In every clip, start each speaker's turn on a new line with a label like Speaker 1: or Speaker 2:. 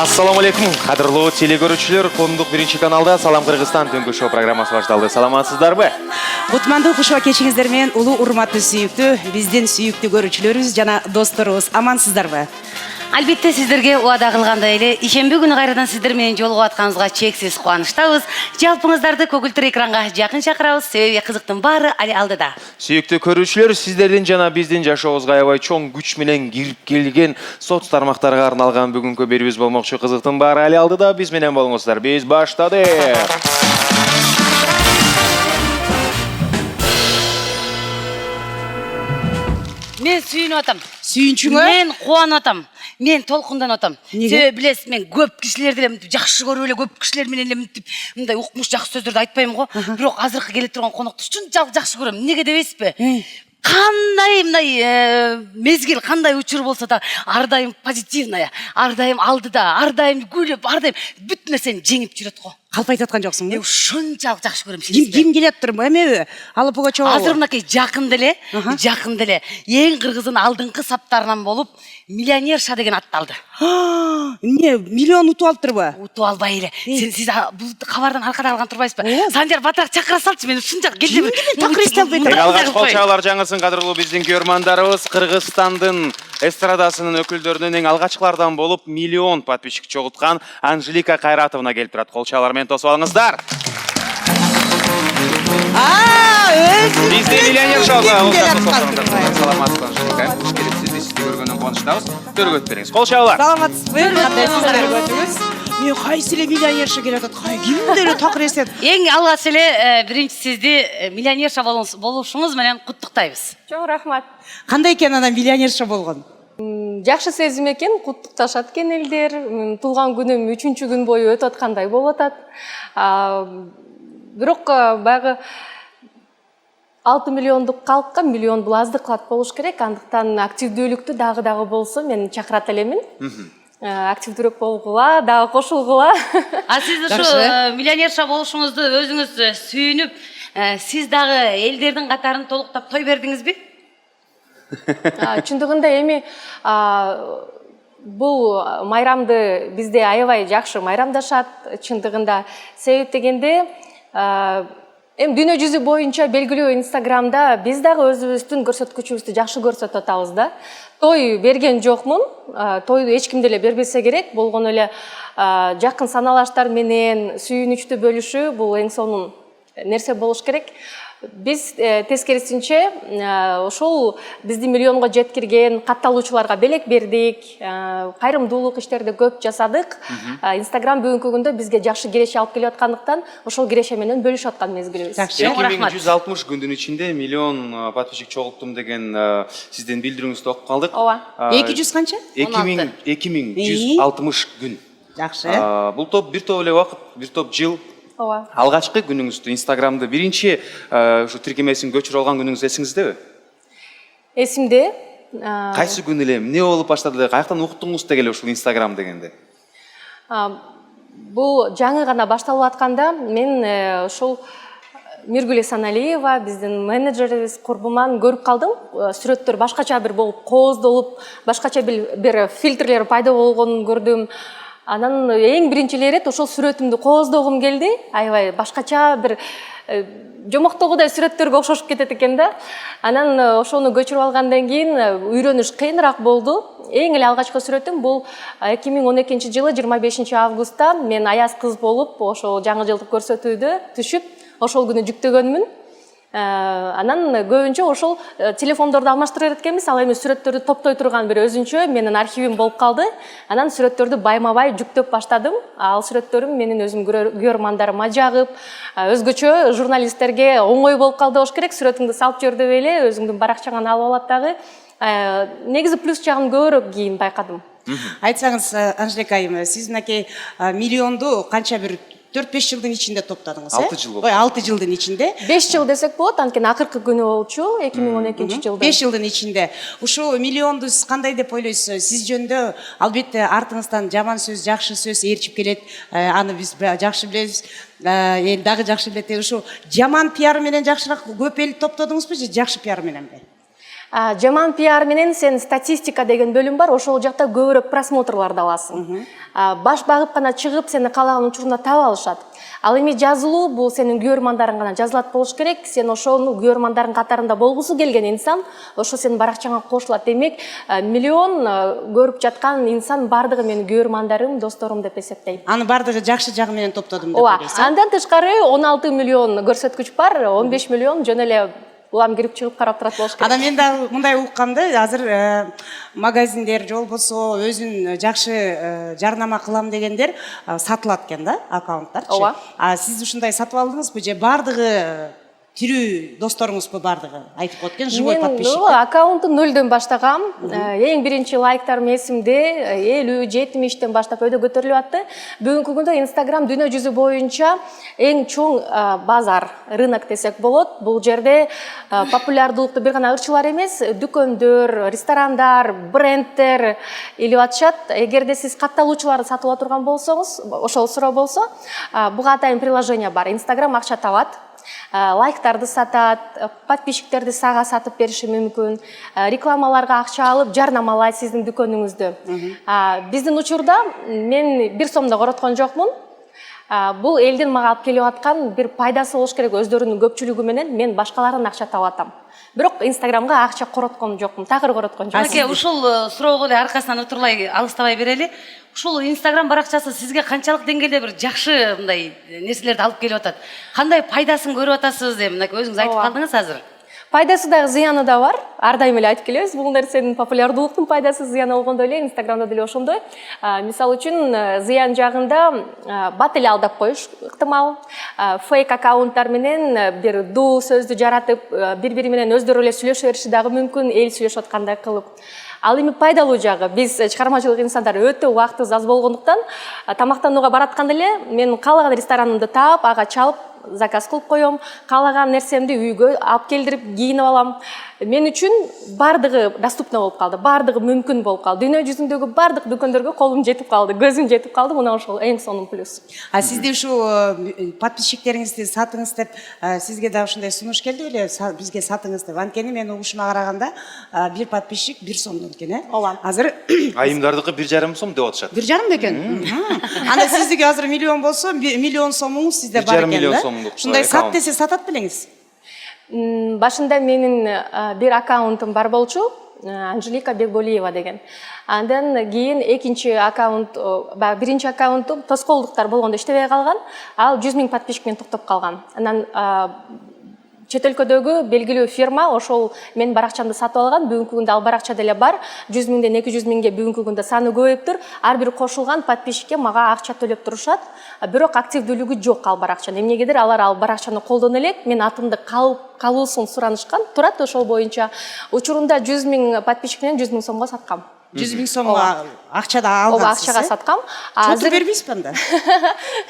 Speaker 1: Assalamu alaikum, qadrli telegörүүчүлөр, Коомдук биринчи каналда Салам Кыргызстан түнкү шоу программасы башталды. Саламатсыздарбы?
Speaker 2: Кутмандуу кушуа кечиңиздер менен улуу урматтуу сүйүктүү, биздин сүйүктүү көрүүчүлөрүбүз жана досторубуз, амансыздарбы?
Speaker 3: Албетте сиздерге уада кылгандай эле ишемби күнү кайрадан сиздер менен жолугуп атканыбызга чексиз кубанычтабыз. Жалпыңыздарды көгүлтүр экранга жакын чакырабыз, себеби кызыктын баары али алдыда.
Speaker 1: Сүйүктүү көрүүчүлөр, сиздердин жана биздин жашообузга аябай чоң күч менен кирип келген соц тармактарга арналган бүгүнкү берүүбүз болмокчу. Кызыктын баары али алдыда, биз менен болуңуздар. Биз баштадык.
Speaker 3: Мен сүйүнүп атам.
Speaker 2: Сүйүнчүңө?
Speaker 3: Мен кубанып атам. Мен толкунданып атам.
Speaker 2: Неге?
Speaker 3: Себеби билесиз, мен көп кишилерди эле жакшы көрүп эле көп кишилер менен эле мындай укмуш жакшы сөздөрдү айтпайм го. Бирок азыркы келе турган конокту ушунчалык жакшы көрөм. Неге дебейсизби? Кандай мындай мезгил, кандай учур болсо да ар дайым позитивная, ар дайым алдыда, ар дайым күлүп, ар дайым бүт нерсени жеңип жүрөт го.
Speaker 2: Калп айтып аткан жоксуңбу?
Speaker 3: Ушунчалык жакшы көрөм.
Speaker 2: Ким келет турбу эмеби? Алып Пугачева.
Speaker 3: Азыр мынакей жакында эле эң кыргыздын алдыңкы саптарынан болуп миллионерша деген атты алды.
Speaker 2: Эмне, миллион утуп алыптырбы?
Speaker 3: Утуп албай эле. Сиз бул кабардан аркада алган турбайсызбы? Санжар батыраак чакыра салчы, мен ушунчалык келди бир.
Speaker 2: Такырыстан
Speaker 1: Эң алгач колчаалар жаңырсын, кадырлуу биздин көрмандарыбыз. Кыргызстандын эстрадасынын өкүлдөрүнөн эң алгачкылардан болуп миллион подписчик чогулткан Анжелика Кайратовна келип турат. Колчаалар менен тосуп алыңыздар. Бизде миллионер шоу. Саламатсыз, Анжелика. Куш келип сизди көргөндөн кубанычтабыз. Төргөт бериңиз. Колчаалар.
Speaker 2: Саламатсызбы? Кандай сиздер көрдүңүз? Мен кайсы эле миллионерша келет атат? Кимдер эле такыр эсет?
Speaker 3: Эң алгач эле биринчи сизди миллионерша болушуңуз менен куттуктайбыз.
Speaker 4: Чоң рахмат.
Speaker 2: Кандай экен анан миллионерша болгон?
Speaker 4: Жакшы сезим экен, куттукташат экен элдер. Туулган күнүм 3-күн күн бою өтүп аткандай болуп атат. Бирок баягы 6 миллиондук калкка миллион бул аздык кылат болуш керек. Андыктан активдүүлүктү дагы болсо мен чакырат элемин. Активдүүрөөк болгула, дагы кошулгула.
Speaker 3: Сиз ушу миллионерша болушуңузду өзүңүз сүйүнүп, сиз дагы элдердин катарын толуктап той бердиңизби?
Speaker 4: Чындыгында эми бул майрамды бизде аябай жакшы майрамдашат. Чындыгында себеп дегенде эми дүйнө жүзү боюнча белгилүү Инстаграмда биз дагы өзүбүздүн көрсөткүчүбүздү жакшы көрсөтүп атабыз да. Той берген жокмун. Тойду эч ким деле бербесе керек. Болгону эле жакын саналаштар менен сүйүнүчтү бөлүшүү бул эң сонун нерсе болуш керек. Биз тескерисинче ошол бизди миллионго жеткирген катталуучуларга белек бердик, кайрымдуулук иштерди көп жасадык. Инстаграм бүгүнкү күндө бизге жакшы киреше алып келип аткандыктан ошол киреше менен бөлүшүп аткан мезгилибиз.
Speaker 1: 2160 күндүн ичинде миллион подписчик чогулттум деген сиздин билдирүүңүздү окуп калдык.
Speaker 4: Ооба.
Speaker 2: 200 канча?
Speaker 1: 2160 күн.
Speaker 2: Жакшы.
Speaker 1: Бул топ бир топ эле убакыт, бир топ жыл. Алгачкы күнүңүздү Инстаграмды биринчи ушу тиркемесин көчүрүп алган күнүңүз эсиңиздеби?
Speaker 4: Эсимде.
Speaker 1: Кайсы күн эле эмне болуп баштады? Каяктан уктуңуз дегеле ушул Инстаграм дегенде?
Speaker 4: Бул жаңы гана башталып атканда мен ушул Миргүл Эсеналиева биздин менеджерибиз курбуман көрүп калдым. Сүрөттөр башкача бир болуп, кооздолуп, башкача бир фильтрлер пайда болгонун көрдүм. Анан эң биринчи ирет ошол сүрөтүмдү кооздогум келди. Аябай башкача бир жомоктогудай сүрөттөргө окшошуп кетет экен да. Анан ошону көчүрүп алгандан кийин үйрөнүш кыйыныраак болду. Эң эле алгачкы сүрөтүм бул 2012 жылы 25 августта мен аяз кыз болуп ошол жаңы жылдык көрсөтүүдө түшүп, ошол күнү жүктөгөнмүн. Анан көбүнчө ошол телефондорду алмаштырып эткенбиз, ал эми сүрөттөрдү топтой турган бир өзүнчө менин архивим болуп калды. Анан сүрөттөрдү байма-бай жүктөп баштадым. Ал сүрөттөрүм менин өзүм көрөрмандарыма жагып, өзгөчө журналисттерге оңой болуп калды болуш керек. Сүрөтүңдү салып жибер деп эле өзүңдүн баракчаңан алып алат дагы. Негизи плюс жагын көбүрөөк кийин байкадым.
Speaker 2: Айтсаңыз, Анжелика айым, сиз мынакей миллионду канча бир 4-5 жылдын ичинде топтадыңыз,
Speaker 1: 6 жыл болду.
Speaker 2: 6 жылдын ичинде.
Speaker 4: 5 жыл десек болот, анткени акыркы күнү болчу 2012 жылда.
Speaker 2: 5 жылдын ичинде. Ушул миллионду сиз кандай деп ойлойсуз? Сиз жөнүндө албетте артыңыздан жаман сөз, жакшы сөз ээрчип келет. Аны биз жакшы билебиз. Эл дагы жакшы билет. Ушу жаман пиар менен жакшыраак көп эл топтодуңузбу же жакшы пиар мененби?
Speaker 4: Жаман пиар менен сен статистика деген бөлүм бар, ошол жакта көбүрөөк просмотрларды аласың. Баш багып гана чыгып сени каалаган учурунда таба алышат. Ал эми жазылуу бул сенин көрөрмандарың гана жазылат болуш керек. Сен ошону көрөрмандарың катарында болгусу келген инсан, ошо сенин баракчаңа кошулат. Демек, миллион көрүп жаткан инсан бардыгы менин көрөрмандарым, досторум деп эсептейм.
Speaker 2: Аны бардыгы жакшы жагы менен топтодум деп
Speaker 4: Ооба.
Speaker 2: ойлойсуз?
Speaker 4: Андан тышкары 16 миллион көрсөткүч бар, 15 миллион жөн эле улам кирип чыгып карап турат болуш керек.
Speaker 2: Ана мен дагы мындай укканда, азыр магазиндер же болбосо өзүн жакшы жарнама кылам дегендер сатылат экен да, аккаунттарчы.
Speaker 4: Ооба.
Speaker 2: Сиз ушундай сатып алдыңызбы же бардыгы тирүү досторуңузбу бардыгы? Айтып коет экен, живой подписчик.
Speaker 4: Мен аккаунтты нөлдөн баштагам. Эң биринчи лайктарым эсимде 50-70тен баштап өйдө көтөрүлүп атты. Бүгүнкү күндө Instagram дүйнө жүзү боюнча эң чоң базар, рынок десек болот. Бул жерде популярдуулукту бир гана ырчылар эмес, дүкөндөр, ресторандар, брендтер илип атышат. Эгерде сиз катталуучуларды сатып ала турган болсоңуз, ошол суроо болсо, буга атайын приложение бар. Instagram акча табат. Лайктарды сатат, подписчиктерди сага сатып бериши мүмкүн, рекламаларга акча алып жарнамалайт сиздин дүкөнүңүздү. Биздин учурда мен 1 сомдо короткон жокмун. Бул элдин мага алып келип аткан бир пайдасы болуш керек, өздөрүнүн көпчүлүгү менен мен башкалардан акча таап атам. Бирок Инстаграмга акча короткон жокмун, такыр короткон жокмун.
Speaker 3: Аке, ушул суроого эле аркасынан утурлай алыстабай берели. Ушул Инстаграм баракчасы сизге канчалык деңгээлде бир жакшы мындай нерселерди алып келип атат? Кандай пайдасын көрүп атасыз деп мына өзүңүз айтып калдыңыз азыр.
Speaker 4: Пайдасы дагы зыяны да бар. Ар дайым эле айтып келебиз. Бул нерсенин популярдуулуктун пайдасы зыяны болгондой эле Инстаграмда деле ошондой. Мисалы үчүн зыян жагында бат эле алдап коюш ыктымал. Фейк аккаунттар менен бир дуу сөздү жаратып, бири-бири менен өздөрү эле сүйлөшө бериши дагы мүмкүн, эл сүйлөшүп аткандай кылып. Ал эми пайдалуу жагы, биз чыгармачылык инсандар өтө убактыбыз аз болгондуктан тамактанууга баратканда эле мен каалаган ресторанымды таап, ага чалып заказ кылып коем, каалаган нерсемди үйгө алып келдирип кийинип алам. Мен үчүн бардыгы доступно болуп калды, бардыгы мүмкүн болуп калды. Дүйнө жүзүндөгү бардык дүкөндөргө колум жетип калды, көзүм жетип калды. Мына ошол эң сонун плюс.
Speaker 2: Сизде ушу подписчиктериңизди сатыңыз деп сизге да ушундай сунуш келди беле? Бизге сатыңыз деп. Анткени мен угушума караганда бир подписчик 1 сомдон экен, э?
Speaker 4: Ооба.
Speaker 2: Азыр
Speaker 1: Айымдардыкы 1,5 сом деп атышат.
Speaker 2: 1,5 бекен. Анда сиздики азыр миллион болсо, миллион сомуңуз сизде бар
Speaker 1: 1,5 миллион
Speaker 2: экен,
Speaker 1: сомдук
Speaker 2: да? Ушундай сат
Speaker 1: аккаунт.
Speaker 2: десе сатат белеңиз?
Speaker 4: Башында менин бир аккаунтум бар болчу, Анжелика Бекболиева деген. Андан кийин экинчи аккаунт, биринчи аккаунтум тоскоолдуктар болгондо иштебей калган. Ал 100 000 подписчик менен токтоп калган. Андан чет өлкөдөгү белгилүү фирма ошол мен баракчамды сатып алган. Бүгүнкү күндө ал баракча деле бар. 100 000ден 200 000ге бүгүнкү күндө саны көбөйүптүр. Ар бир кошулган подписчикке мага акча төлөп турушат. Бирок активдүүлүгү жок ал баракчанын. Эмнегедир алар ал баракчаны колдоно элек, мен атымды калуусун суранышкан. Турат ошол боюнча. Учурунда 100 000 подписчик менен 100 000 сомго саткам.
Speaker 2: 100 000 сомго акча да алгансыз.
Speaker 4: Ооба, акчага саткам.
Speaker 2: Чоту бербейсизби анда?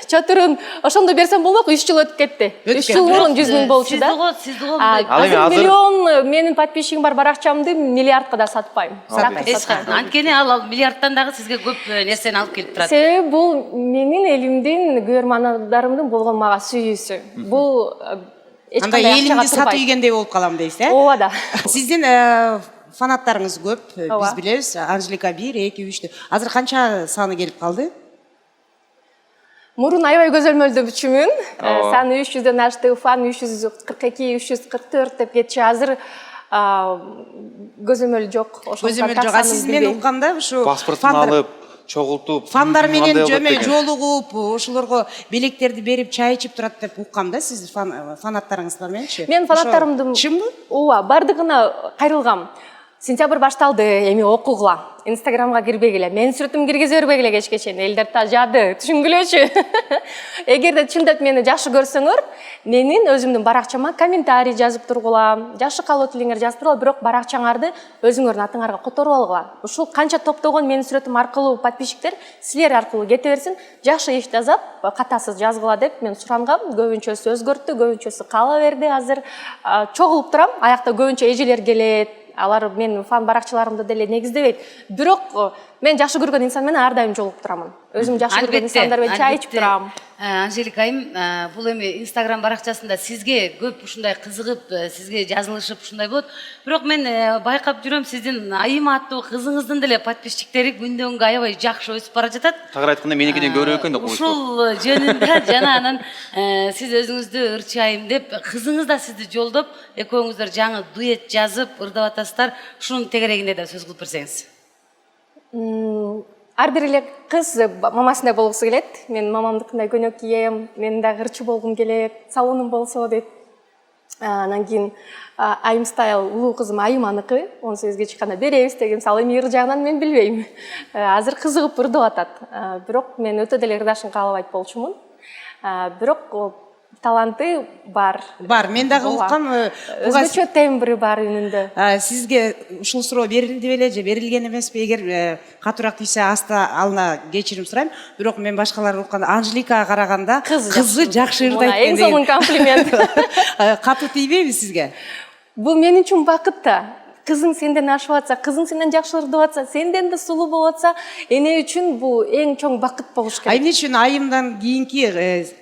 Speaker 4: Чотурун ошондо берсем болмок, 3 жыл өтүп кетти. 3 жыл мурун 100 000 болчу да.
Speaker 3: Сизди го мындай.
Speaker 4: Азыр миллион менин подписчигим бар баракчамды миллиардка да сатпайм.
Speaker 3: Анткени ал миллиардтан дагы сизге көп нерсени алып келип турат.
Speaker 4: Себеби бул менин элимдин, көрөрмандарымдын болгон мага сүйүүсү. Бул
Speaker 2: Анда элимди сатып ийгендей болуп калам дейсиз, э?
Speaker 4: Ооба да.
Speaker 2: Сиздин фанаттарыңыз көп, биз билебиз. Анжелика 1, 2, 3. Азыр канча саны келип калды?
Speaker 4: Мурун аябай көзөмөлдөмчүмүн. Саны 300дөн ашты, фан 342, 344 деп кетчү. Азыр көзөмөл жок.
Speaker 2: Көзөмөл жок. Сиз мен укканда ушу
Speaker 1: Паспортун алып, чогултуп,
Speaker 2: фандар менен жолугуп, ошолорго белектерди берип, чай ичип турат деп уккам да. Сиз фанаттарыңыздар мененчи?
Speaker 4: Мен фанаттарымдын
Speaker 2: чынбы?
Speaker 4: Ооба, бардыгына кайрылгам. Сентябрь башталды, эми окугула. Инстаграмга кирбегиле. Мен сүрөтүмдү киргизе бербегиле кечке чейин. Элдер тажады, түшүнгүлөчү. Эгерде чындап мени жакшы көрсөңөр, менин өзүмдүн баракчама комментарий жазып тургула, жакшы каалоо тилиңер жазып тургула, бирок баракчаңарды өзүңөрдүн атыңарга которуп алгыла. Ушул канча топтогон менин сүрөтүм аркылуу подписчиктер силер аркылуу кете берсин, жакшы иш жазап, катасыз жазгыла деп мен сурангам. Көбүнчөсү өзгөрттү, көбүнчөсү каала берди. Азыр чогулуп турам, аякта көбүнчө эжелер келет. Алар менин фан баракчаларымды деле негиздебейт. Бирок мен жакшы көргөн инсан менен ар дайым жолугуп турамын. өзүм жакшы көргөн инсандар менен чай ичип турам.
Speaker 3: Анжелика айым, бул эми Инстаграм баракчасында сизге көп ушундай кызыгып, сизге жазылышып ушундай болот. Бирок мен байкап жүрөм, сиздин Айым аттуу кызыңыздын деле подписчиктери күндөн күнгө аябай жакшы өсүп бара жатат.
Speaker 1: Тагыраак айтканда меникиден көбүрөөк экен деп коюш.
Speaker 3: Ушул жөнүндө жана анан сиз өзүңүздү ырчайым деп, кызыңыз да сизди жолдоп, экөөңүздөр жаңы дуэт жазып ырдап атасыздар. Ушунун тегерегинде да сөз кылып берсеңиз.
Speaker 4: Ар бир эле кыз мамасындай болгусу келет. Мен мамамдыкындай көнөк кийем, мен дагы ырчы болгум келет, салонум болсо деп. Анан кийин Айым стайл улуу кызым Айым аныкы, onu сөзгө чыкканда беребиз деген. Мисалы эми ыр жагынан мен билбейм. Азыр кызыгып ырдап атат. Бирок мен өтө деле ырдашын каалабайт болчумун. Бирок таланты бар.
Speaker 2: Бар, мен дагы уккам.
Speaker 4: Өзгөчө тембри бар үнүндө.
Speaker 2: Сизге ушул суроо берилди беле же берилген эмеспи? Эгер катуураак тийсе аста алына кечирим сурайм. Бирок мен башкаларды укканда Анжеликага караганда кызы жакшы ырдайт
Speaker 4: экен. Эң сонун комплимент.
Speaker 2: Катуу тийбейби сизге?
Speaker 4: Бул мен үчүн бакыт да. Кызың сенден ашып атса, кызың сенден жакшы ырдап атса, сенден да сулуу болуп атса, эне үчүн бул эң чоң бакыт болуш керек.
Speaker 2: Эмне үчүн Айымдан кийинки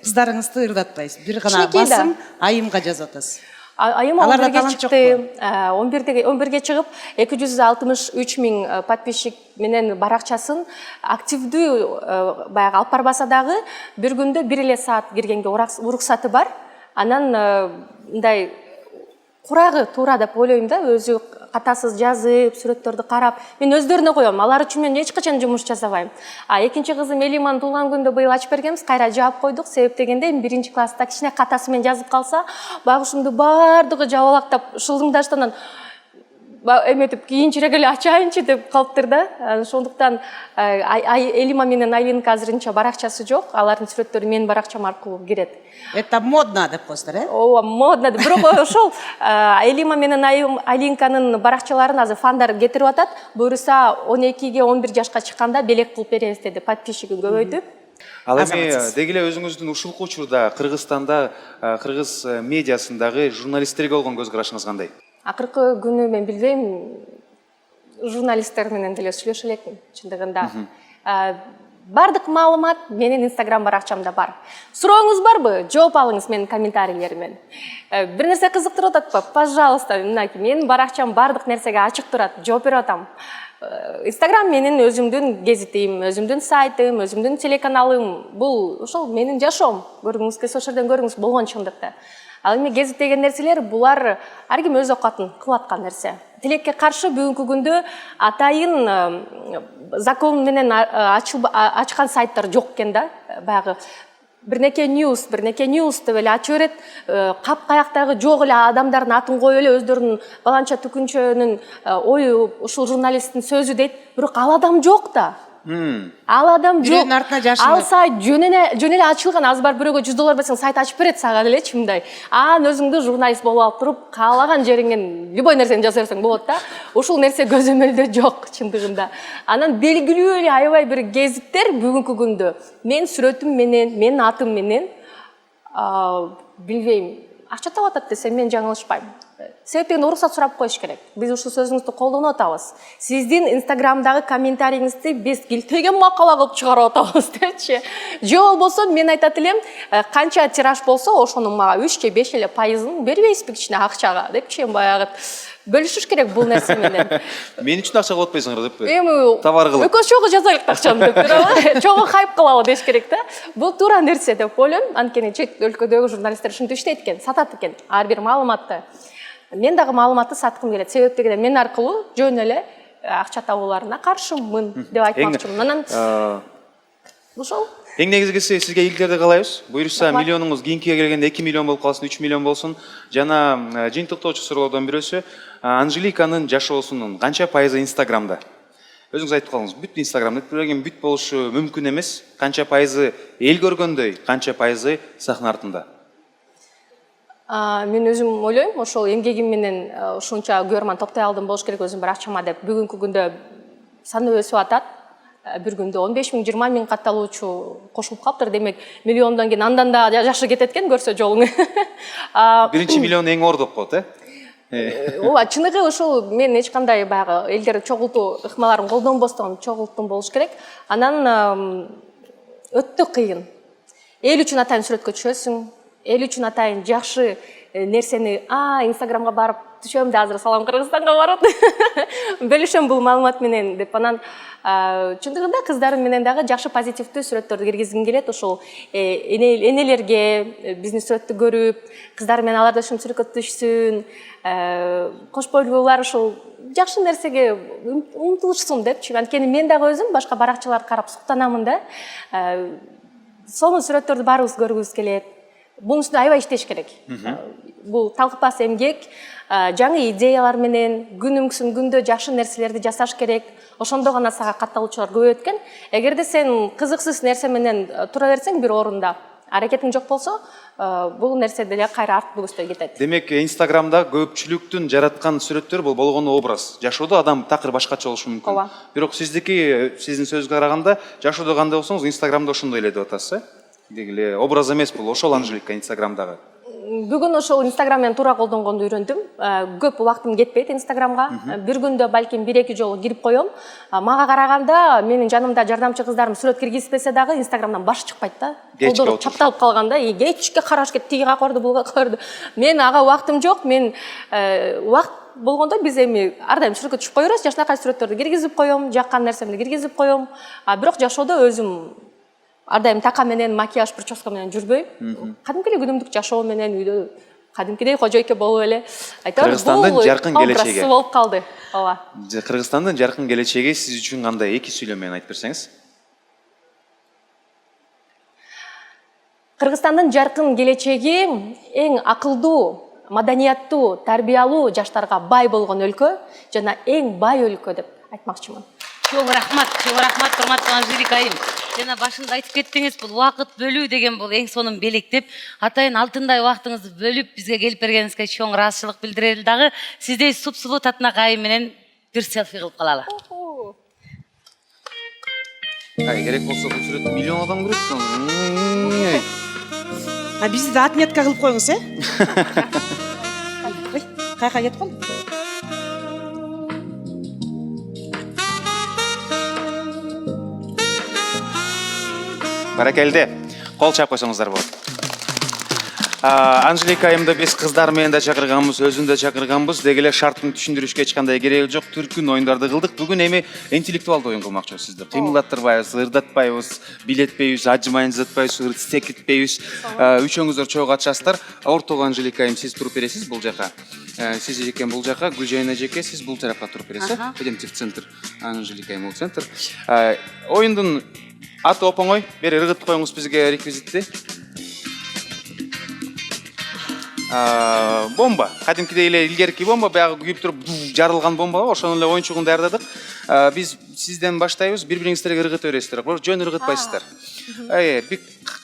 Speaker 2: кыздарыңызды ырдатпайсыз? Бир гана басым Айымга жазып атасыз.
Speaker 4: Айым 11ге чыкты. 11ге чыгып 263.000 подписчик менен баракчасын активдүү баягы алып барбаса дагы бир күндө 1 эле саат киргенге уруксаты бар. Анан мындай курагы туура деп ойлойм да, өзү катасыз жазып, сүрөттөрдү карап, мен өздөрүнө коем. Алар үчүн мен эч качан жумуш жасабайм. Экинчи кызым Элиманын туулган күндө быйыл ачып бергенбиз, кайра жаап койдук. Себеп дегенде 1-класста кичине катасы менен жазып калса, багышымды бардыгы жабалактап шылдыңдаштан эметип кийинчерээк эле ачайынчы деп калыптыр да. Ошондуктан Элима менен Айлинка азырынча баракчасы жок. Алардын сүрөттөрү менин баракчам аркылуу кирет.
Speaker 2: Это модно деп коесуздар,
Speaker 4: Ооба, модно. Бирок ошол Элима менен Айлинканын баракчаларын азыр фандар кетирип атат. Буюрса 12ге 11 жашка чыкканда белек кылып беребиз деди, подписчигин көбөйтүп.
Speaker 1: Ал эми деги эле өзүңүздүн ушулку учурда Кыргызстанда, кыргыз медиасындагы журналисттерге болгон көз карашыңыз кандай?
Speaker 4: Акыркы күнү мен билбейм, журналисттер менен деле сүйлөшө элекмин чындыгында. Бардык маалымат менин Инстаграм баракчамда бар. Сурооңуз барбы? Жооп алыңыз менин комментарийлеримен. Бир нерсе кызыктырып ататпы? Пожалуйста, менин баракчам бардык нерсеге ачык турат, жооп берип атам. Инстаграм менин өзүмдүн гезитим, өзүмдүн сайтым, өзүмдүн телеканалым. Бул ошол менин жашоом. Көргүңүз келсе ошол жерден көрүңүз болгон чындыкта. Ал эми гезит деген нерселер булар ар ким өз окатын кылып аткан нерсе. Тилекке каршы бүгүнкү күндө атайын закон менен ачкан сайттар жок экен да. Баягы бирнеке ньюс деп эле ачып берет. Капкаяктагы жок эле адамдардын атын коюп эле өздөрүнүн баланча түкүнчөнүн ою ушул журналисттин сөзү дейт. Бирок ал адам жок да. Ал адам жок. Ал сайт жөн эле ачылган. Аз бар бирөөгө $100 берсең сайт ачып берет сага делечи мындай. Өзүңдү журналист болуп алып туруп, каалаган жериңен любой нерсени жаза берсең болот да. Ушул нерсе көзөмөлдө жок чындыгында. Анан белгилүү эле аябай бир гезиттер бүгүнкү күндө мен сүрөтүм менен, менин атым менен билбейм, акча таап атат десем мен жаңылышпайм. Себеп дегенде уруксат сурап коюш керек. Биз ушул сөзүңүздү колдонуп атабыз. Сиздин Инстаграмдагы комментарийиңизди биз килтеген макала кылып чыгарып атабыз депчи. Же болбосо мен айтат элем, канча тираж болсо ошонун мага 3 же 5 эле пайызын бербейсизби кичине акчага депчи, баягы бөлүшүш керек бул нерсе менен.
Speaker 1: Мен үчүн акча кылып атпайсыңар деппи?
Speaker 4: Эми
Speaker 1: товар кылып.
Speaker 4: Экөөс чогуу жазайлык акчаны деп туурабы? Чогуу хайп кылалы деш керек да. Бул туура нерсе деп ойлойм. Анткени чет өлкөдөгү журналисттер ушинтип иштейт экен, сатат экен ар бир маалыматты. Мен дагы маалыматты саткым келет. Себеп дегенде мен аркылуу жөн эле акча табууларына каршымын деп айтмакчымын. Анан ошол
Speaker 1: Эң негизгиси сизге ийгиликтерди каалайбыз. Буюрса миллионуңуз кийинкиге келгенде 2 миллион болуп калсын, 3 миллион болсун. Жана жыйынтыктоочу суроолордон бирөөсү Анжеликанын жашоосунун канча пайызы Инстаграмда? Өзүңүз айтып калыңыз. Бүт Инстаграмда бүт болушу мүмкүн эмес. Канча пайызы эл көргөндөй, канча пайызы сахна артында?
Speaker 4: Мен өзүм ойлойм, ошол эмгегим менен ушунча көрман топтой алдым болуш керек өзүм бир акчама деп. Бүгүнкү күндө саны өсүп атат. Бир күндө 15.000, 20.000 катталуучу кошулуп калыптыр. Демек, миллиондон кийин андан да жакшы кетет экен көрсө жолуң.
Speaker 1: Биринчи миллион эң оор деп коет,
Speaker 4: Ооба, чыныгы ушул мен эч кандай баягы элдер чогултуу ыкмаларын колдонбостон чогулттум болуш керек. Анан өтө кыйын. Эл үчүн атайын сүрөткө түшөсүң, эл үчүн атайын жакшы нерсени Инстаграмга барып түшөм да азыр салам Кыргызстанга барып бөлүшөм бул маалымат менен деп анан чындыгында кыздарым менен дагы жакшы позитивдүү сүрөттөрдү киргизгим келет. Ошол энелерге биздин сүрөттү көрүп, кыздар менен алар да ушул сүрөткө түшсүн, кош бойлуулар ушул жакшы нерсеге умтулушсун депчи. Анткени мен дагы өзүм башка баракчаларды карап суктанамын да. Сонун сүрөттөрдү баарыбыз көргүбүз келет. Bunun üstüne aybay işteş gerek. Bu талкыбас эмгек, жаңы идеялар менен күнүмсүн күндө жакшы нерселерди жасаш керек. Ошондо гана сага катталуучулар көбөйөт экен. Эгерде сен кызыксыз нерсе менен тура берсең бир орунда, аракетиң жок болсо, бул нерсе деле кайра арттуу көздөй кетет.
Speaker 1: Демек, Инстаграмда көпчүлүктүн жараткан сүрөттөр бул болгону образ. Жашоодо адам такыр башкача болушу мүмкүн.
Speaker 4: Ооба.
Speaker 1: Бирок сиздики, сиздин сөзгө караганда, жашоодо кандай болсоңуз, Инстаграмда ошондой эле деп атасыз, дегиле образ эмес бул, ошол Анжелика Инстаграмдагы.
Speaker 4: Бүгүн ошол Инстаграм менен туура колдонгонду үйрөндүм. Көп убактым кетпейт Инстаграмга. Бир күндө балким 1-2 жолу кирип коем. Мага караганда менин жанымда жардамчы кыздарым сүрөт киргизбесе дагы Инстаграмдан баш чыкпайт да. Колдору чапталып калганда, кечке караш керек, тиги какырды, бул какырды. Мен ага убактым жок. Мен убакт болгондо биз эми ар дайым сүрөткө түшүп кое беребиз. Жакшынакай сүрөттөрдү киргизип коем, жаккан нерсемди киргизип коем. Бирок жашоодо өзүм ар дайым така менен, макияж, прическа менен жүрбөйм. Кадимкидей күнүмдүк жашоо менен үйдө кадимкидей кожойке болуп эле.
Speaker 1: Кыргызстандын жаркын келечеги
Speaker 4: болуп калды. Ооба.
Speaker 1: Кыргызстандын жаркын келечеги сиз үчүн кандай? Эки сүйлөм менен айтып берсеңиз.
Speaker 4: Кыргызстандын жаркын келечеги эң акылдуу, маданияттуу, тарбиялуу жаштарга бай болгон өлкө жана эң бай өлкө деп айтмакчымын.
Speaker 3: Чоң рахмат, урматтуу Анжелика айым. Жана башында айтып кеттиңиз, бул убакыт бөлүү деген бул эң сонун белек деп. Атайын алтындай убактыңызды бөлүп бизге келип бергениңизге чоң ыраазычылык билдирели дагы. Сиздей суп-сулуу татынакай айым менен бир селфи кылып калалы.
Speaker 1: Керек болсо бул сүрөттү миллион адам көрөт.
Speaker 2: Бизди да отметка кылып коюңуз, Кайка кетип калдым.
Speaker 1: Баракелде. Кол чап койсоңуздар болот. Анжелика айымды биз кыздар менен да чакырганбыз, өзүн да чакырганбыз. Деги эле шарттын түшүндүрүшкө эч кандай кереги жок. Түркүн оюндарды кылдык. Бүгүн эми интеллектуалдуу оюн кылмакчыбыз сизди. Кыймылдаттырбайбыз, ырдатпайбыз, билетпейбиз, ажымайын жазатпайбыз, секиртпейбиз. Үчөөңүздөр чогуу катышасыздар. Ортого Анжелика айым сиз туруп бересиз бул жака. Сиз эжекен бул жака, Гүлжайын эжеке сиз бул тарапка туруп бересиз. Идемте в центр. Анжелика айым бул центр. Оюндун аты оп-оңой. Бери ыргытып коюңуз бизге реквизитти. Бомба. Кадимкидей эле илгерки бомба, баягы күйүп туруп жарылган бомба, ошону эле оюнчугун даярдадык. Биз сизден баштайбыз, бири-бириңиздерге ыргытып бересиздер. Бирок жөн ыргытпайсыздар.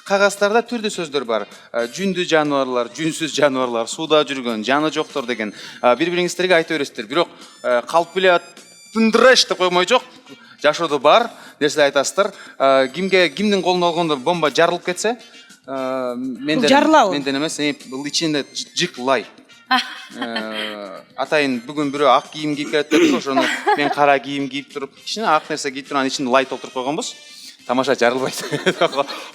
Speaker 1: Кагаздарда түрдүү сөздөр бар. Жүндүү жаныбарлар, жүнсүз жаныбарлар, сууда жүргөн, жаны жоктор деген. Бири-бириңиздерге айтып бересиздер. Бирок калп эле тындырыш деп коймой жок. Жашоодо бар нерсе айтасыздар. Кимдин колуна алганда бомба жарылып кетсе, менден эмес, бул ичинде жык лай. Атайын бүгүн бирөө ак кийим кийип келет деп, ошону мен кара кийим кийип туруп, ичине ак нерсе кийип туруп, анын ичинде лай толтуруп койгонбуз. Тамаша жарылбайт.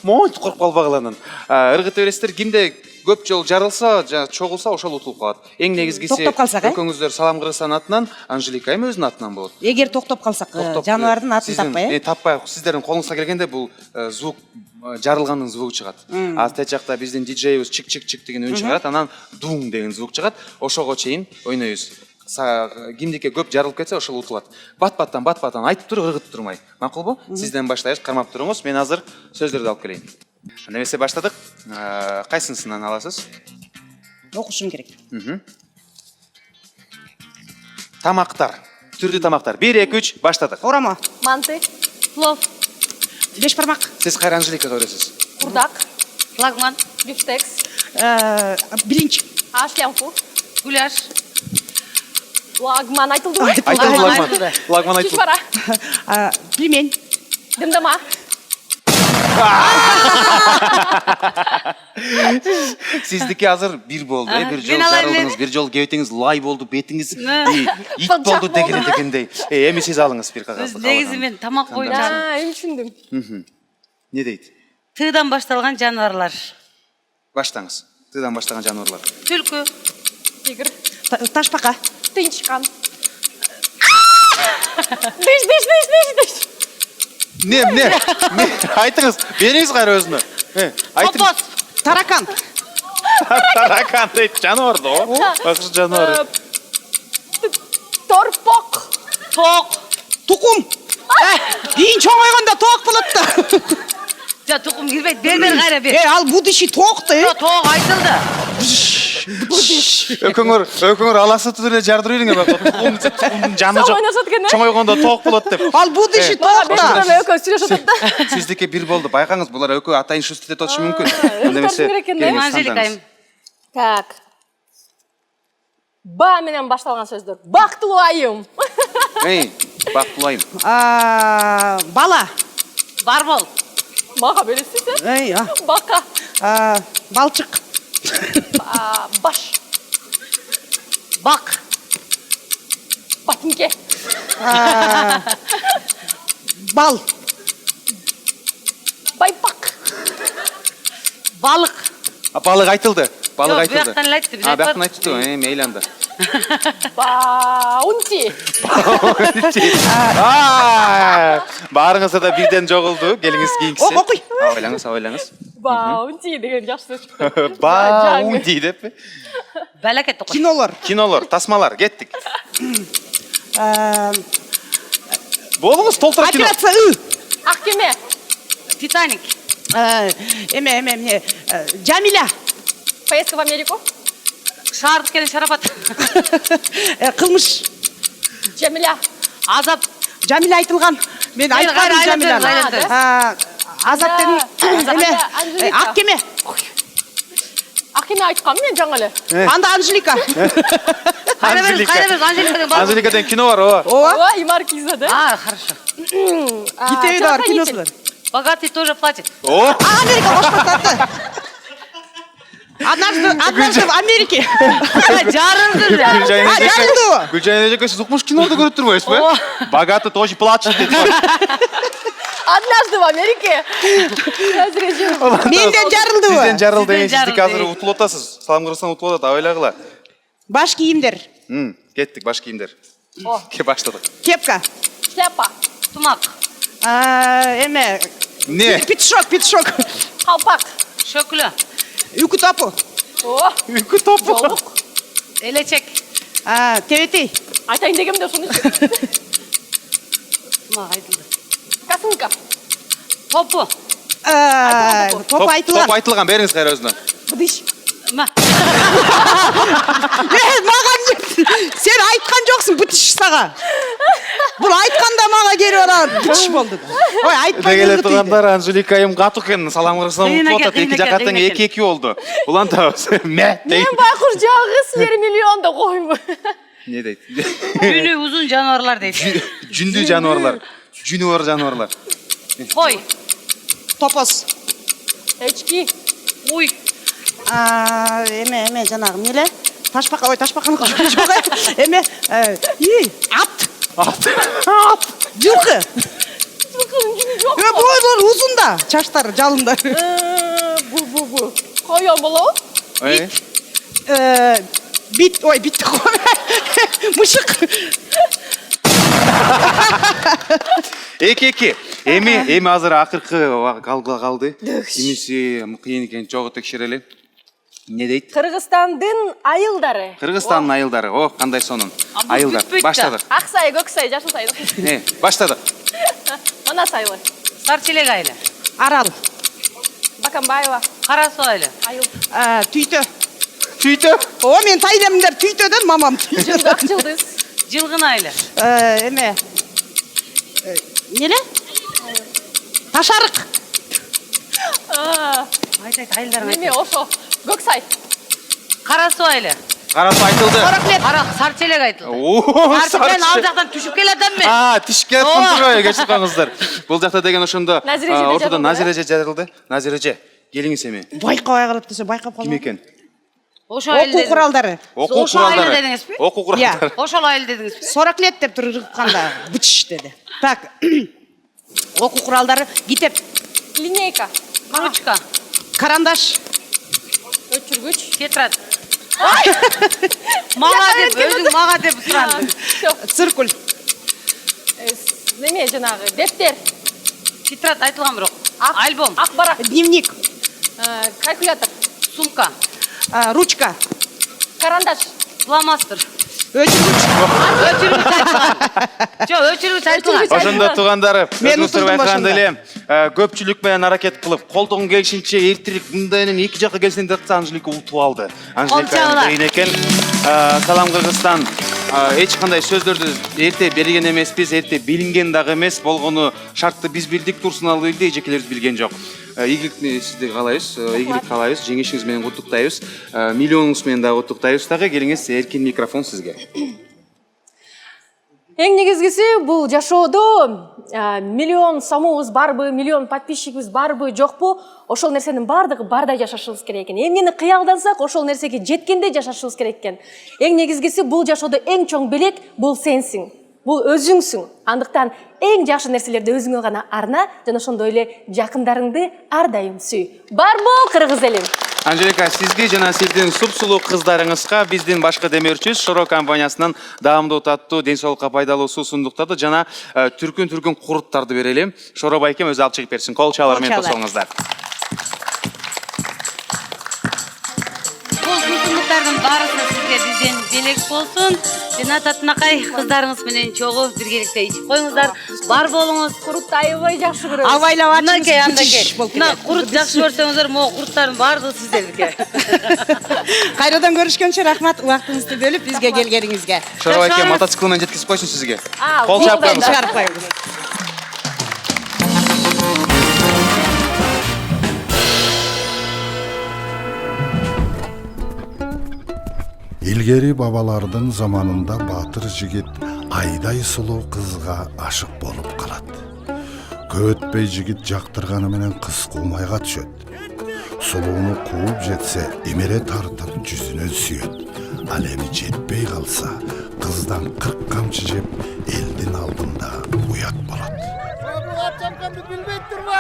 Speaker 1: Монт коруп калбагыла анан. Ыргытып бересиздер. Кимде көп жол жарылса, чогулса, ошол утулуп калат. Эң негизгиси экөөңүздөр Салам Кыргызстан атынан, Анжелика айым өзүнүн атынан болот.
Speaker 2: Эгер токтоп калсак, жаныбардын атын таппай,
Speaker 1: таппай, сиздердин колуңузга келгенде бул звук жарылгандын звугу чыгат. Тет жакта биздин диджейибиз чик-чик-чик деген үн чыгарат, анан дум деген звук чыгат. Ошого чейин ойнойбуз. Кимдике көп жарылып кетсе, ошол утулат. Бат-баттан айтып туруп, ыргытып турмай. Макулбу? Сизден баштайбыз, кармап туруңуз. Мен азыр сөздөрдү алып келейин. Немесе баштадык. Кайсынсынан аласыз?
Speaker 2: Окушум керек.
Speaker 1: Тамактар. Түрдүү тамактар. 1, 2, 3 баштадык.
Speaker 2: Орама.
Speaker 4: Манты,
Speaker 3: Плов,
Speaker 2: Беш бармак.
Speaker 1: Сиз кайра Анжеликага бересиз.
Speaker 4: курдак,
Speaker 3: флагман,
Speaker 4: бифтекс,
Speaker 2: Билинч.
Speaker 4: ашлямпу,
Speaker 3: гуляш,
Speaker 4: лагман айтылдыбы?
Speaker 1: Айтылды. Флагман айтылды.
Speaker 4: Чучвара,
Speaker 2: Пельмень.
Speaker 4: дымдама.
Speaker 1: Сиздики азыр бир болду, бир жол жарылдыңыз, бир жол кебетиңиз лай болду, бетиңиз ит болду дегендей. Эми сиз алыңыз бир кагазды.
Speaker 3: негизи мен тамак боюнча.
Speaker 4: Түшүндүм.
Speaker 1: Не дейт?
Speaker 3: Тыдан башталган жаныбарлар.
Speaker 1: Баштаңыз. Тыдан баштаган жануарлар.
Speaker 3: Түлкү.
Speaker 4: Тигр.
Speaker 2: Ташбака.
Speaker 4: Тынчкан. Дыш.
Speaker 1: Не? Айтыңыз, беріңіз қайра өзіні.
Speaker 3: Топос.
Speaker 2: Таракан.
Speaker 1: Таракан дейді, жануар да о. Бақшы жануар.
Speaker 4: Торпок.
Speaker 3: Тоқ.
Speaker 2: Тукум. Дейін чоңайғанда тоқ болыпты.
Speaker 3: Жа тұқым кирбейт. Бер кайра бер.
Speaker 2: Ал будущий тоқты.
Speaker 3: Тоқ айтылды.
Speaker 1: Өкөңөр аласы түріне жардыр үйріңе бақ. Тұқымдың жаны
Speaker 4: Сау ойнасат екен, ә?
Speaker 1: чоңайғанда тоқ болады деп.
Speaker 2: Ал будущий тоқта.
Speaker 4: Өкө сүрөш отурду.
Speaker 1: Сіздіке бір болды. Байқаңыз, бұлар өкө атайын шүстіде тотшы мүмкін.
Speaker 4: Өтөрсүң керек экен, да?
Speaker 3: Анжеликайым.
Speaker 4: Так. Ба менен башталган сөздөр. Бактылуу айым.
Speaker 1: Бақтылайым.
Speaker 2: Бала.
Speaker 3: Бар бол.
Speaker 4: Мага бересиз, Бака.
Speaker 2: Балчык.
Speaker 4: Баш.
Speaker 3: Бак.
Speaker 4: Батинке.
Speaker 2: Бал.
Speaker 4: Байпак.
Speaker 3: Балык.
Speaker 1: Балық айтылды. Балық
Speaker 3: Жоқ,
Speaker 1: айтылды.
Speaker 3: бұяқтан айтты, біз
Speaker 1: Бияқтан айтты. Мейлі анда.
Speaker 4: Баунти.
Speaker 1: Барыңызда да бірден жоғылды. Келіңіз кейінгісі.
Speaker 2: Оқой.
Speaker 1: Ойлаңыз.
Speaker 4: Баунти деген жақсы шықты.
Speaker 1: Баунти деп.
Speaker 3: Бәләкет тоқыр.
Speaker 2: Кинолар.
Speaker 1: Кинолар, тасмалар, кеттік. Болыңыз, толтыра кино.
Speaker 2: Операция Ü.
Speaker 4: Ақкеме.
Speaker 3: Титаник.
Speaker 2: Джамиля.
Speaker 4: Поездка в Америку.
Speaker 3: Шаардық келен шарапат.
Speaker 2: Кылмыш.
Speaker 4: Джамиля.
Speaker 3: Азап.
Speaker 2: Джамиля айтылған. Мен айтқаным Джамиля. Азап дедім. Ақкеме.
Speaker 4: Ақкеме айтқам мен жаңа эле.
Speaker 2: Анда Анжелика.
Speaker 3: Қайра беріңіз, Анжеликадан бар.
Speaker 1: Анжеликадан кино бар, о.
Speaker 2: О,
Speaker 4: И Маркиза, да?
Speaker 3: Хорошо.
Speaker 2: Гитеви да бар, киносы бар.
Speaker 3: Богатый тоже платит.
Speaker 1: О,
Speaker 2: Америка башқұртаты. Однажды в Америке.
Speaker 3: Жарыңды.
Speaker 2: жарылды.
Speaker 1: Гүлжан Эжеке, сіз ұқмыш киноды көріп тұрмайсыз ба? Богатый тоже плачет деді.
Speaker 4: Однажды в Америке.
Speaker 2: Менден жарылды.
Speaker 1: Сізден жарылды,
Speaker 3: Сізден
Speaker 1: сізді
Speaker 3: жарылды.
Speaker 1: қазір ұтыл отасыз. Салам қырсынан ұтыл отады, ойлағыла.
Speaker 2: Баш киімдер.
Speaker 1: Кеттік, баш киімдер. Ке баштадық.
Speaker 2: Кепка.
Speaker 4: Шляпа.
Speaker 3: Тумақ.
Speaker 1: Не?
Speaker 2: Петушок.
Speaker 4: Қалпақ.
Speaker 3: Шөкілі.
Speaker 2: Үкі топы.
Speaker 1: Үкі топы.
Speaker 4: Жолық.
Speaker 3: Элечек.
Speaker 2: Теветей.
Speaker 4: Айтайын дегенде соны.
Speaker 3: Тумақ айтылды.
Speaker 4: Косынка.
Speaker 3: Топы.
Speaker 2: Топы айтылған.
Speaker 1: Топ айтылған, беріңіз қайра өзіне.
Speaker 4: Бдыш.
Speaker 3: Ма.
Speaker 2: Маған сен айтқан жоқсың бүтіш саға. Бұл айтқанда маға келіп ана бүтіш болды. Ой, айтпай
Speaker 1: Дегеле
Speaker 2: келді
Speaker 1: тұрғандар Анжеликайым қатық екен, салам қырсынан ұтыл отады. Екі жақаттың екі олды. Ұлан та мә дейді.
Speaker 4: Мен байқұш жағы сілері миллионда қоймы.
Speaker 1: Не дейді?
Speaker 3: Жүні ұзын жануарлар дейді.
Speaker 1: Жүнді жануарлар. Жүні бар жануарлар.
Speaker 3: Қой.
Speaker 2: Топос.
Speaker 4: Эчки.
Speaker 3: Уй.
Speaker 2: Жаңағы мелі. Ташпақаны жоқ. Ат. Жылқы.
Speaker 4: Жылқының жүні жоқ.
Speaker 2: Бойлар ұзын да. Чаштары жалындар.
Speaker 4: Бу. Қойон болау?
Speaker 2: Битті қой. Мұшық.
Speaker 1: Эки. Эми азыр ақырқы қалды. Немесе қиын екен жоғы текшерелі. Не дейді?
Speaker 4: Қырғызстандың айылдары.
Speaker 1: Қырғызстанның айылдары. О, қандай соның? Айылдар. Баштадық.
Speaker 4: Ақсай, көксай, жасылсай.
Speaker 1: Баштадық.
Speaker 4: Манас айылы.
Speaker 3: Сарчелек айлы.
Speaker 2: Арал.
Speaker 4: Бакамбаева.
Speaker 3: Қарасу айлы.
Speaker 4: Айыл.
Speaker 2: Түйті.
Speaker 1: Түйті?
Speaker 2: О, мен тайдамдар түйтеден мамам.
Speaker 4: Жылдақ жылдыз.
Speaker 3: Жылғын айлы.
Speaker 2: Неле? Ташарық.
Speaker 3: Айт, айылдарын
Speaker 4: Неме,
Speaker 3: айт.
Speaker 4: ошо. Көксай.
Speaker 3: Қарасу айлы.
Speaker 1: Қарасу айтылды.
Speaker 3: Сарчелек айтылды.
Speaker 1: О,
Speaker 3: Сарчелек ал жақтан түшіп келетін мен.
Speaker 1: Тішке аттын тұрғай, кешіп қаңыздар. Бұл жақта деген ұшында ортада Назиреже жарылды. Назиреже, келіңіз еме.
Speaker 2: Байқауай қалып десе, байқап қалып.
Speaker 1: Кім екен?
Speaker 2: Оқу құралдары.
Speaker 1: Оқу құралдары.
Speaker 3: Ошол айлы дедіңіз бе?
Speaker 2: 40 лет деп тұрғанда бүтіш деді. Так, оқу құралдары, гитеп.
Speaker 4: Линейка.
Speaker 3: Ручка.
Speaker 2: Карандаш.
Speaker 4: Өчүргүч.
Speaker 3: Тетрадь. Мага деп, өзүң мага деп сурандың.
Speaker 2: Циркуль.
Speaker 4: Неме жанагы дептер.
Speaker 3: Тетрадь айтылган бирок. Альбом.
Speaker 4: Акбарак.
Speaker 2: Дневник.
Speaker 4: Калькулятор.
Speaker 3: Сумка.
Speaker 2: Ручка.
Speaker 4: Карандаш.
Speaker 3: Фломастер.
Speaker 2: Өчүргүч.
Speaker 3: Өчүргүч айтылган.
Speaker 1: Ошондо туугандары,
Speaker 2: Мен
Speaker 1: өзүңүздөр
Speaker 2: утулдум
Speaker 1: байкагандай эле
Speaker 2: ошондо.
Speaker 1: көпчүлүк менен аракет кылып, колдон келишинче эртерээк мындайынан эки жакка келсин деп атса Анжелика утуп алды. Анжелика дейин экен. Салам Кыргызстан. Эч кандай сөздөрдү эрте берген эмеспиз, эрте билинген дагы эмес. Болгону шартты биз билдик, Турсунал билди, эжекелерибиз билген жок. Ийгиликни сизди каалайбыз, ийгилик каалайбыз, жеңишиңиз менен куттуктайбыз. Миллионуңуз менен дагы куттуктайбыз дагы. Келиңиз, эркин микрофон сизге.
Speaker 4: Эң негизгиси бул жашоодо миллион сомубуз барбы, миллион подписчигибиз барбы, жокпу, ошол нерсенин бардыгы бардай жашашыбыз керек экен. Эмнени кыялдансак, ошол нерсеге жеткендей жашашыбыз керек экен. Эң негизгиси бул жашоодо эң чоң белек бул сенсиң. Бул өзүңсүң. Андыктан эң жакшы нерселерди өзүңө гана арна, жана ошондой эле жакындарыңды ар дайым сүй. Барбы кыргыз элим?
Speaker 1: Анжелика, сизге жана сиздин супсулуу кыздарыңызга биздин башкы демөөрчүбүз Шоро компаниясынан даамдуу таттуу, ден соолукка пайдалуу суусундуктарды жана түркүн куруттарды берели. Шоро байкем өзү алып чыгып берсин. Кол чалар менен тосоңуздар.
Speaker 3: Бул суусундуктардын баарысы сизге бизден белек болсун. Жана татынакай кыздарыңыз менен чогуу биргеликте ичип коюңуздар. Бар болуңуз.
Speaker 4: Курутты аябай жакшы көрөм.
Speaker 2: Абайлап
Speaker 3: Андакей,
Speaker 2: ачыңыз.
Speaker 3: Мына курут жакшы көрсөңүздөр, могу куруттардын баардыгы сиздердики.
Speaker 2: Кайрадан көрүшкөнчө рахмат убактыңызды бөлүп бизге келгениңизге.
Speaker 1: Шоро байкем мотоцикл менен жеткизип койсун сизге. Кол
Speaker 4: Кол
Speaker 1: чаап
Speaker 4: чапкан.
Speaker 1: коюңуз.
Speaker 2: Чыгарып коюңуз.
Speaker 5: Илгери бабалардын заманында батыр жигит айдай сулуу кызга ашык болуп калат. Көп өтпөй жигит жактырганы менен кыз куумайга түшөт. Сулууну кууп жетсе, эмере тартып жүзүнө сүйөт. Ал эми жетпей калса, кыздан 40 камчы жеп, элдин алдында уят болот.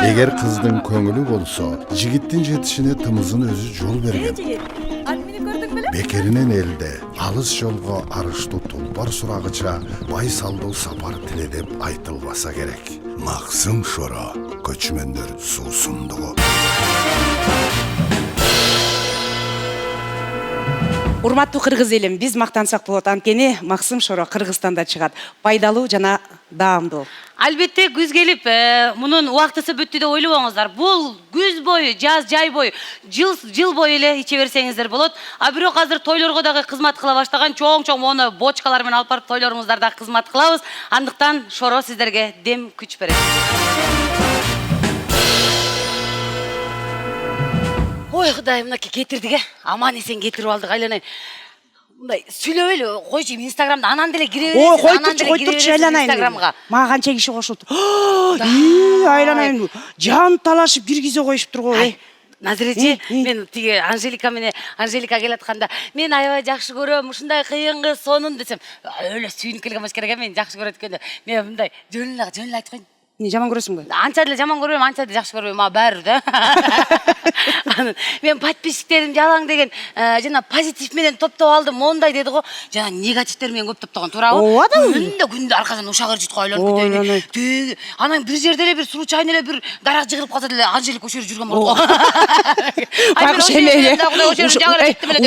Speaker 5: Эгер кыздын көңүлү болсо, жигиттин жетишине тымызын өзү жол берген. Бекеринен элде алыс жолго арыштуу тулпар сурагыча байсалдуу сапар тиледеп айтылбаса керек. Максым Шоро, көчмөндөр суусундугу.
Speaker 2: Урматтуу кыргыз элим, биз мактансак болот, анткени Максым Шоро Кыргызстанда чыгат. Пайдалуу жана даамдуу.
Speaker 3: Албетте күз келип, мунун убактысы бүттү деп ойлобоңуздар. Бул күз бою, жай бою, жыл бою эле иче берсеңиздер болот. А бирок азыр тойлорго дагы кызмат кыла баштаган, чоң мону бочкалар менен алып барып тойлоруңуздарда кызмат кылабыз. Андыктан Шоро сиздерге дем күч берет. Ой, Кудай, мынакей кетирдик, аман эсен кетирип алдык, айланайын. Мындай сүйлөбөйлү, койчу, Инстаграмда анан деле кире бересиз.
Speaker 2: Койдурчу айланайын.
Speaker 3: Инстаграмга.
Speaker 2: Мага канча киши кошулду. Айланайын. Жан талашып киргизе коюшуптур го.
Speaker 3: Назиреже, мен тиги Анжелика келатканда, мен аябай жакшы көрөм, ушундай кыйын кыз сонун десем, өлө сүйүнүп келген болуш керек, мен жакшы көрөт экен деп. Мен мындай жөнүн айтып коеюн.
Speaker 2: Не жаман көрөсүңбү?
Speaker 3: Анча деле жаман көрбөйм, анча деле жакшы көрбөйм, мага баары да. Мен подписчиктерим жалаң деген жана позитив менен топтоп алдым, мондай деди го. Жана негативтер менен көп топтогон, туурабы?
Speaker 2: Ооба.
Speaker 3: Күндө аркасынан ушак ыржыткы айланып кетейин. Анан бир жерде эле бир случайно эле бир дарак жыгылып калса деле Анжелика ошо жерде жүргөн болот го.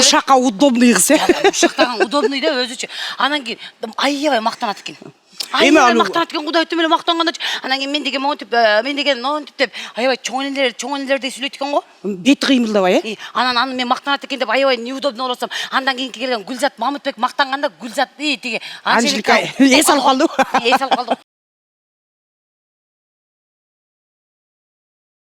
Speaker 2: Ушакка удобный кыз.
Speaker 3: Ушактаган удобный да өзүчө. Анан кийин аябай мактанат экен. Аябай мактанат экен, Кудай өтө эле мактангандачы. Анан кийин мен деген монтип, мен деген монтип деп аябай чоң энелердей сүйлөйт экен го.
Speaker 2: Бет кыймылдабай,
Speaker 3: Анан мен мактанат экен деп аябай неудобно болсом, андан кийинки келген Гүлзат Мамытбек мактанганда Гүлзат тиги
Speaker 2: Анжелика эс алып калды.
Speaker 3: Эс алып калды.